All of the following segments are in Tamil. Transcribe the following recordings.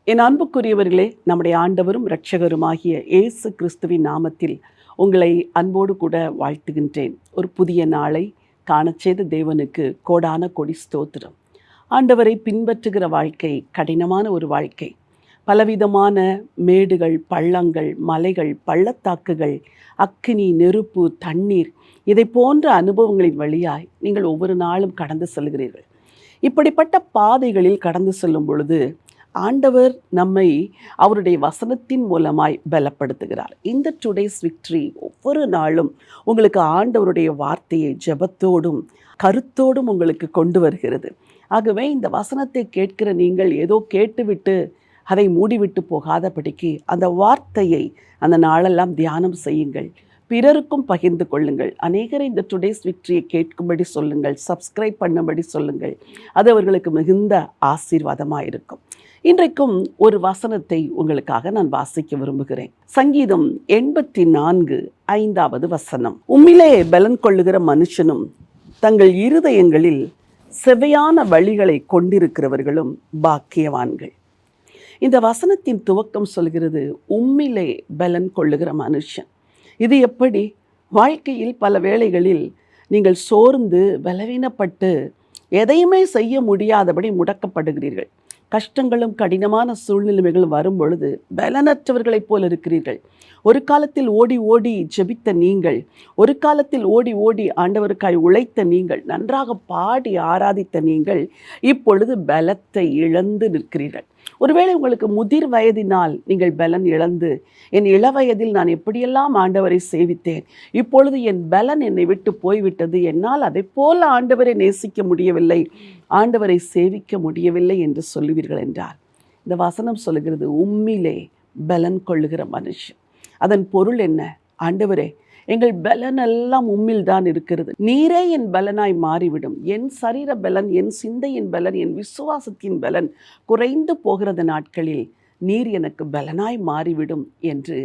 என் அன்புக்குரியவர்களே, நம்முடைய ஆண்டவரும் இரட்சகருமாகிய இயேசு கிறிஸ்துவின் நாமத்தில் உங்களை அன்போடு கூட வாழ்த்துகின்றேன். ஒரு புதிய நாளை காணச்செய்த தேவனுக்கு கோடான கொடி ஸ்தோத்திரம். ஆண்டவரை பின்பற்றுகிற வாழ்க்கை கடினமான ஒரு வாழ்க்கை. பலவிதமான மேடுகள், பள்ளங்கள், மலைகள், பள்ளத்தாக்குகள், அக்கினி, நெருப்பு, தண்ணீர் இதை போன்ற அனுபவங்களின் வழியாய் நீங்கள் ஒவ்வொரு நாளும் கடந்து செல்கிறீர்கள். இப்படிப்பட்ட பாதைகளில் கடந்து செல்லும் பொழுது ஆண்டவர் நம்மை அவருடைய வசனத்தின் மூலமாய் பலப்படுத்துகிறார். இந்த டுடேஸ் விக்ட்ரி ஒவ்வொரு நாளும் உங்களுக்கு ஆண்டவருடைய வார்த்தையை ஜெபத்தோடும் கருத்தோடும் உங்களுக்கு கொண்டு வருகிறது. ஆகவே இந்த வசனத்தை கேட்கிற நீங்கள் ஏதோ கேட்டுவிட்டு அதை மூடிவிட்டு போகாதபடிக்கு அந்த வார்த்தையை அந்த நாளெல்லாம் தியானம் செய்யுங்கள். பிறருக்கும் பகிர்ந்து கொள்ளுங்கள். அநேகரை இந்த டுடேஸ் விக்ட்ரியை கேட்கும்படி சொல்லுங்கள், சப்ஸ்கிரைப் பண்ணும்படி சொல்லுங்கள். அது அவர்களுக்கு மிகுந்த ஆசீர்வாதமாக இருக்கும். இன்றைக்கும் ஒரு வசனத்தை உங்களுக்காக நான் வாசிக்க விரும்புகிறேன். சங்கீதம் 84:5 வசனம். உம்மிலே பலன் கொள்ளுகிற மனுஷனும் தங்கள் இருதயங்களில் செவையான வழிகளை கொண்டிருக்கிறவர்களும் பாக்கியவான்கள். இந்த வசனத்தின் துவக்கம் சொல்கிறது, உம்மிலே பலன் கொள்ளுகிற மனுஷன். இது எப்படி? வாழ்க்கையில் பல வேளைகளில் நீங்கள் சோர்ந்து பலவீனப்பட்டு எதையுமே செய்ய முடியாதபடி முடக்கப்படுகிறீர்கள். கஷ்டங்களும் கடினமான சூழ்நிலைகளும் வரும் பொழுது பலனற்றவர்களைப் போல் இருக்கிறீர்கள். ஒரு காலத்தில் ஓடி ஓடி ஜெபித்த நீங்கள், ஒரு காலத்தில் ஓடி ஓடி ஆண்டவருக்காய் உழைத்த நீங்கள், நன்றாக பாடி ஆராதித்த நீங்கள் இப்பொழுது பலத்தை இழந்து நிற்கிறீர்கள். ஒருவேளை உங்களுக்கு முதிர் வயதினால் நீங்கள் பலன் இழந்து, என் இளவயதில் நான் எப்படியெல்லாம் ஆண்டவரை சேவித்தேன், இப்பொழுது என் பலன் என்னை விட்டு போய்விட்டது, என்னால் அதை போல ஆண்டவரை நேசிக்க முடியவில்லை, ஆண்டவரை சேவிக்க முடியவில்லை என்று சொல்லுவீர்கள் என்றால், இந்த வசனம் சொல்லுகிறது, உம்மிலே பலன் கொள்ளுகிற மனுஷன். அதன் பொருள் என்ன? ஆண்டவரே, எங்கள் பலன் எல்லாம் உம்மில் தான் இருக்கிறது, நீரே என் பலனாய் மாறிவிடும். என் சரீர பலன், என் சிந்தையின் பலன், என் விசுவாசத்தின் பலன் குறைந்து போகிறது நாட்களில் நீர் எனக்கு பலனாய் மாறிவிடும் என்று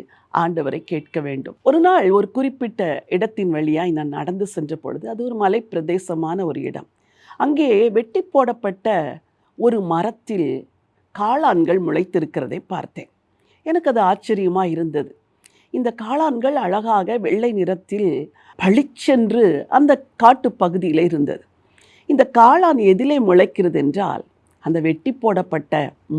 ஆண்டவரை கேட்க வேண்டும். ஒரு நாள் ஒரு குறிப்பிட்ட இடத்தின் வழியாய் நான் நடந்து சென்ற பொழுது, அது ஒரு மலை பிரதேசமான ஒரு இடம். அங்கே வெட்டி போடப்பட்ட ஒரு மரத்தில் காளான்கள் முளைத்திருக்கிறதை பார்த்தேன். எனக்கு அது ஆச்சரியமாக இருந்தது. இந்த காளான்கள் அழகாக வெள்ளை நிறத்தில் பளிச்சென்று அந்த காட்டு பகுதியில் இருந்தது. இந்த காளான் எதிலே முளைக்கிறது என்றால், அந்த வெட்டி போடப்பட்ட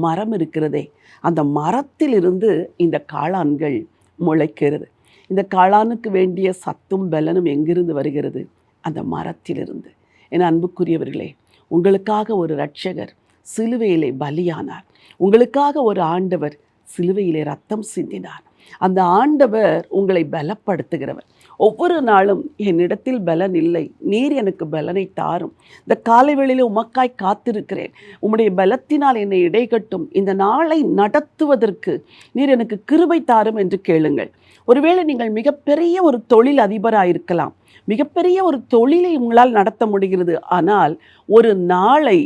மரம் இருக்கிறதே, அந்த மரத்திலிருந்து இந்த காளான்கள் முளைக்கிறது. இந்த காளானுக்கு வேண்டிய சத்தும் பலனும் எங்கிருந்து வருகிறது? அந்த மரத்திலிருந்து. என் அன்புக்குரியவர்களே, உங்களுக்காக ஒரு இரட்சகர் சிலுவையிலே பலியானார். உங்களுக்காக ஒரு ஆண்டவர் சிலுவையிலே ரத்தம் சிந்தினார். அந்த ஆண்டவர் உங்களை பலப்படுத்துகிறவர். ஒவ்வொரு நாளும் என்னிடத்தில் பலன் இல்லை, நீர் எனக்கு பலனை தாரும், இந்த காலை வேளையிலே உமக்காய் காத்திருக்கிறேன், உம்முடைய பலத்தினால் என்னை இடைகட்டும், இந்த நாளை நடத்துவதற்கு நீர் எனக்கு கிருபை தாரும் என்று கேளுங்கள். ஒருவேளை நீங்கள் மிகப்பெரிய ஒரு தொழில் அதிபராயிருக்கலாம், மிகப்பெரிய ஒரு தொழிலை உங்களால் நடத்த முடிகிறது, ஆனால் ஒரு நாளை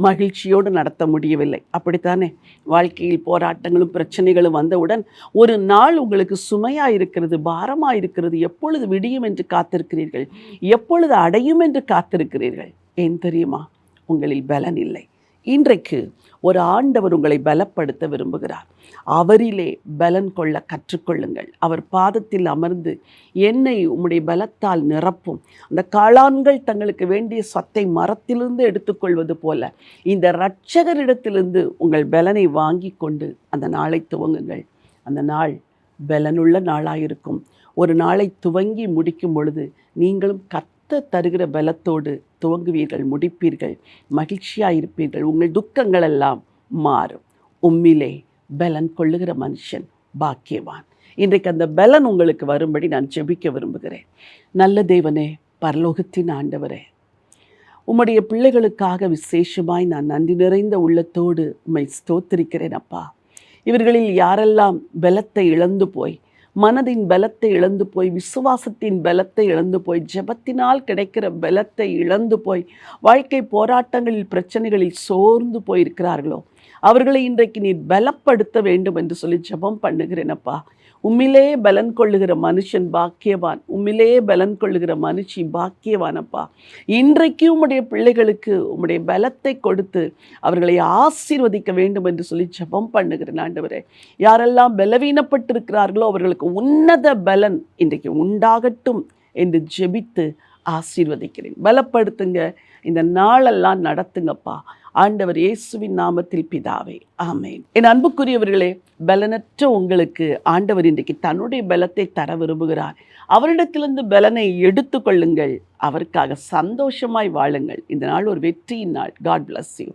மகிழ்ச்சியோடு நடத்த முடியவில்லை. அப்படித்தானே? வாழ்க்கையில் போராட்டங்களும் பிரச்சனைகளும் வந்தவுடன் ஒரு நாள் உங்களுக்கு சுமையாக இருக்கிறது, பாரமாக இருக்கிறது. எப்பொழுது விடியும் என்று காத்திருக்கிறீர்கள், எப்பொழுது அடையும் என்று காத்திருக்கிறீர்கள். ஏன் தெரியுமா? உங்களில் பலன் இல்லை. இன்றைக்கு ஒரு ஆண்டவர் உங்களை பலப்படுத்த விரும்புகிறார். அவரிலே பலன் கொள்ள கற்றுக்கொள்ளுங்கள். அவர் பாதத்தில் அமர்ந்து என்னை உம்முடைய பலத்தால் நிரப்பும். அந்த காளான்கள் தங்களுக்கு வேண்டிய சத்தை மரத்திலிருந்து எடுத்துக்கொள்வது போல இந்த இரட்சகரிடத்திலிருந்து உங்கள் பலனை வாங்கி கொண்டு அந்த நாளை துவங்குங்கள். அந்த நாள் பலனுள்ள நாளாயிருக்கும். ஒரு நாளை துவங்கி முடிக்கும் பொழுது நீங்களும் தருகிற பலத்தோடு துவங்குவீர்கள், முடிப்பீர்கள், மகிழ்ச்சியாக இருப்பீர்கள். உங்கள் துக்கங்கள் எல்லாம் மாறும். உம்மிலே பலன் கொள்ளுகிற மனுஷன் பாக்கியவான். இன்றைக்கு அந்த பலன் உங்களுக்கு வரும்படி நான் ஜெபிக்க விரும்புகிறேன். நல்ல தேவனே, பரலோகத்தின் ஆண்டவரே, உம்முடைய பிள்ளைகளுக்காக விசேஷமாய் நான் நன்றி நிறைந்த உள்ளத்தோடு உம்மை ஸ்தோத்திரிக்கிறேன் அப்பா. இவர்களில் யாரெல்லாம் பலத்தை இழந்து போய், மனதின் பலத்தை இழந்து போய், விசுவாசத்தின் பலத்தை இழந்து போய், ஜெபத்தினால் கிடைக்கிற பலத்தை இழந்து போய், வாழ்க்கை போராட்டங்களில் பிரச்சனைகளில் சோர்ந்து போயிருக்கிறார்களோ அவர்களை இன்றைக்கு நீர் பலப்படுத்த வேண்டும் என்று சொல்லி ஜெபம் பண்ணுகிறேனப்பா. உம்மிலே பலன் கொள்ளுகிற மனுஷன் பாக்கியவான், உம்மிலே பலன் கொள்ளுகிற மனுஷி பாக்கியவானப்பா. இன்றைக்கு உம்முடைய பிள்ளைகளுக்கு உம்முடைய பலத்தை கொடுத்து அவர்களை ஆசீர்வதிக்க வேண்டும் என்று சொல்லி ஜெபம் பண்ணுகிறேன் ஆண்டவரே. யாரெல்லாம் பலவீனப்பட்டிருக்கிறார்களோ அவர்களுக்கு உன்னத பலன் இன்றைக்கு உண்டாகட்டும் என்று ஜெபித்து ஆசீர்வதிக்கிறேன். பலப்படுத்துங்க, இந்த நாளெல்லாம் நடத்துங்கப்பா. ஆண்டவர் இயேசுவின் நாமத்தில் பிதாவே, ஆமென். என் அன்புக்குரியவர்களே, பலனற்ற உங்களுக்கு ஆண்டவர் இன்றைக்கு தன்னுடைய பலத்தை தர விரும்புகிறார். அவரிடத்திலிருந்து பலனை எடுத்து கொள்ளுங்கள். அவருக்காக சந்தோஷமாய் வாழுங்கள். இந்த நாள் ஒரு வெற்றியின் நாள். God bless you.